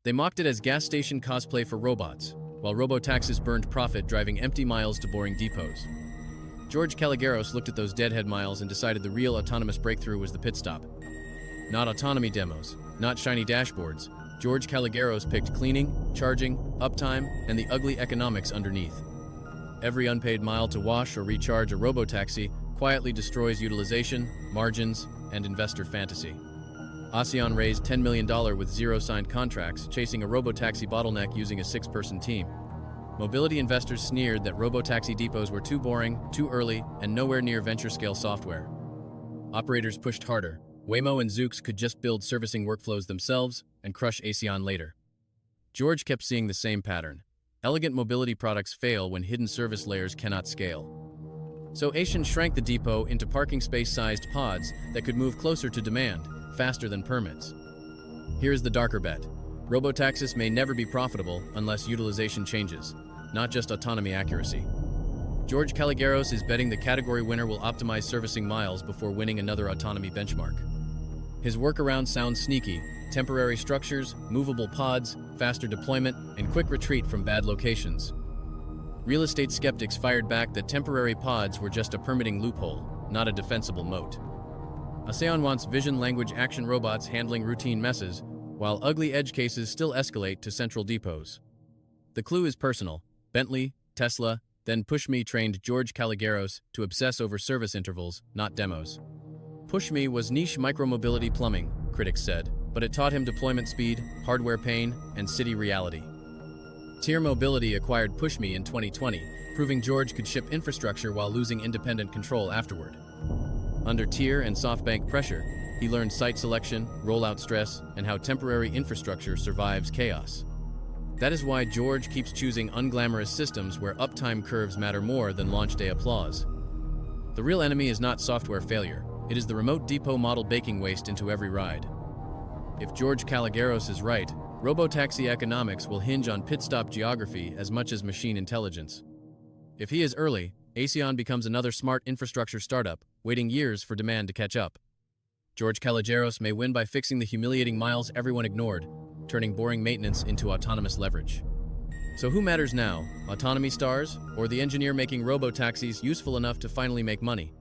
They mocked it as gas station cosplay for robots, while Robotaxis burned profit driving empty miles to boring depots. George Kalligeros looked at those deadhead miles and decided the real autonomous breakthrough was the pit stop. Not autonomy demos, not shiny dashboards. George Kalligeros picked cleaning, charging, uptime, and the ugly economics underneath. Every unpaid mile to wash or recharge a Robotaxi quietly destroys utilization, margins, and investor fantasy. Aseon raised $10 million with 0 signed contracts, chasing a Robotaxi bottleneck using a 6-person team. Mobility investors sneered that Robotaxi depots were too boring, too early, and nowhere near venture-scale software. Operators pushed harder. Waymo and Zoox could just build servicing workflows themselves and crush Aseon later. George kept seeing the same pattern. Elegant mobility products fail when hidden service layers cannot scale. So Aseon shrank the depot into parking space-sized pods that could move closer to demand, faster than permits. Here's the darker bet. Robotaxis may never be profitable unless utilization changes, not just autonomy accuracy. George Kalligeros is betting the category winner will optimize servicing miles before winning another autonomy benchmark. His workaround sounds sneaky: temporary structures, movable pods, faster deployment, and quick retreat from bad locations. Real estate skeptics fired back that temporary pods were just a permitting loophole, not a defensible moat. Aseon wants vision language action robots handling routine messes, while ugly edge cases still escalate to central depots. The clue is personal. Bentley, Tesla, then Pushme trained George Kalligeros to obsess over service intervals, not demos. Pushme was niche micromobility plumbing, critics said, but it taught him deployment speed, hardware pain, and city reality. Tier Mobility acquired Pushme in 2020, proving George could ship infrastructure while losing independent control afterward. Under Tier and SoftBank pressure, he learned site selection, rollout stress, and how temporary infrastructure survives chaos. That is why George keeps choosing unglamorous systems where uptime curves matter more than launch day applause. The real enemy is not software failure, it is the remote depot model baking waste into every ride. If George Kalligeros is right, Robotaxi economics will hinge on pit stop geography as much as machine intelligence. If he is early, Aseon becomes another smart infrastructure startup, waiting years for demand to catch up. George Kalligeros may win by fixing the humiliating miles everyone ignored, turning boring maintenance into autonomous leverage. So who matters now, autonomy stars, or the engineer making robotaxis useful enough to finally make money?